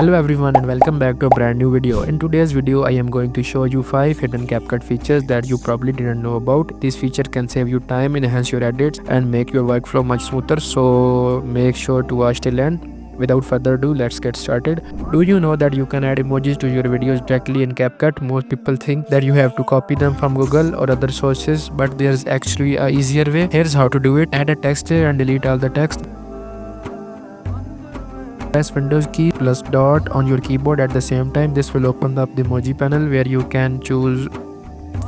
Hello everyone and welcome back to a brand new video. In today's video I am going to show you 5 hidden CapCut features that you probably didn't know about. This feature can save you time, enhance your edits and make your workflow much smoother, so make sure to watch till end. Without further ado, let's get started. Do you know that you can add emojis to your videos directly in CapCut? Most people think that you have to copy them from Google or other sources, but there's actually a easier way. Here's how to do it. Add a text here and delete all the text. Press Windows key plus dot on your keyboard at the same time. This will open up the emoji panel where you can choose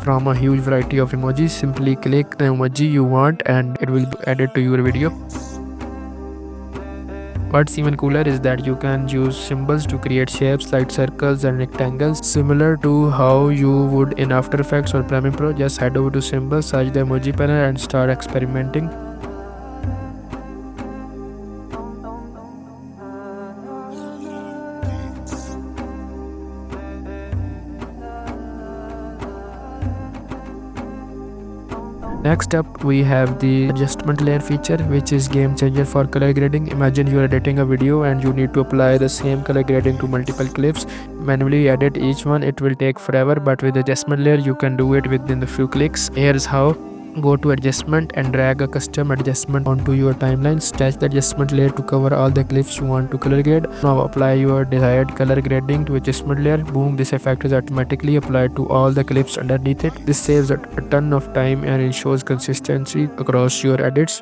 from a huge variety of emojis. Simply click the emoji you want and it will be added to your video. What's even cooler is that you can use symbols to create shapes like circles and rectangles, similar to how you would in After Effects or Premiere Pro. Just head over to Symbols, search the emoji panel and start experimenting. Next up, we have the adjustment layer feature, which is game changer for color grading. Imagine you are editing a video and you need to apply the same color grading to multiple clips. Manually edit each one, it will take forever, but with adjustment layer you can do it within a few clicks. Here's how. Go to adjustment and drag a custom adjustment onto your timeline. Stretch the adjustment layer to cover all the clips you want to color grade. Now apply your desired color grading to adjustment layer. Boom, this effect is automatically applied to all the clips underneath it. This saves a ton of time and ensures consistency across your edits.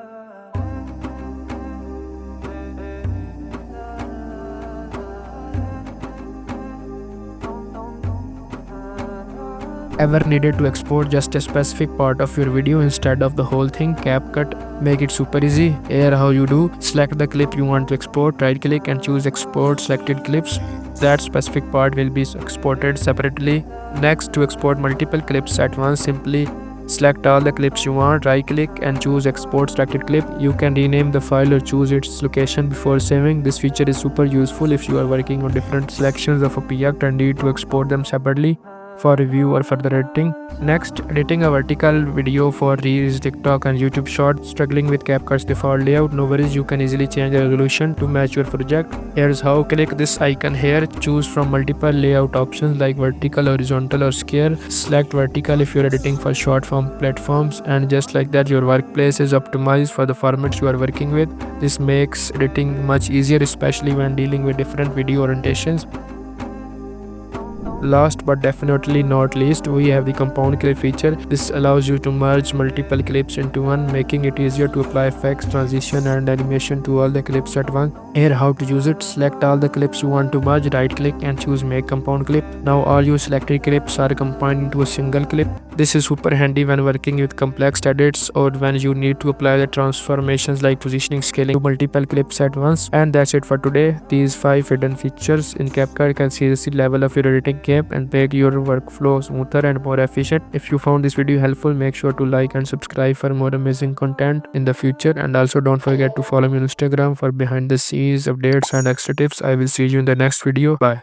Ever needed to export just a specific part of your video instead of the whole thing? CapCut make it super easy. Here how you do. Select the clip you want to export, right click and choose export selected clips. That specific part will be exported separately. Next, to export multiple clips at once, simply select all the clips you want, right click and choose export selected clip. You can rename the file or choose its location before saving. This feature is super useful if you are working on different selections of a project and need to export them separately for review or further editing. Next, editing a vertical video for Reels, TikTok and YouTube Short. Struggling with CapCut's default layout? No worries, you can easily change the resolution to match your project. Here's how. Click this icon here, choose from multiple layout options like vertical, horizontal or square. Select vertical if you're editing for short form platforms, and just like that your workplace is optimized for the formats you are working with. This makes editing much easier, especially when dealing with different video orientations. Last but definitely not least, we have the compound clip feature. This allows you to merge multiple clips into one, making it easier to apply effects, transition and animation to all the clips at once. Here how to use it. Select all the clips you want to merge, right click and choose make compound clip. Now all your selected clips are combined into a single clip. This is super handy when working with complex edits or when you need to apply the transformations like positioning, scaling to multiple clips at once. And that's it for today. These 5 hidden features in CapCut can seriously level up your editing game and make your workflow smoother and more efficient. If you found this video helpful, make sure to like and subscribe for more amazing content in the future, and also don't forget to follow me on Instagram for behind the scenes updates and extra tips. I will see you in the next video. Bye.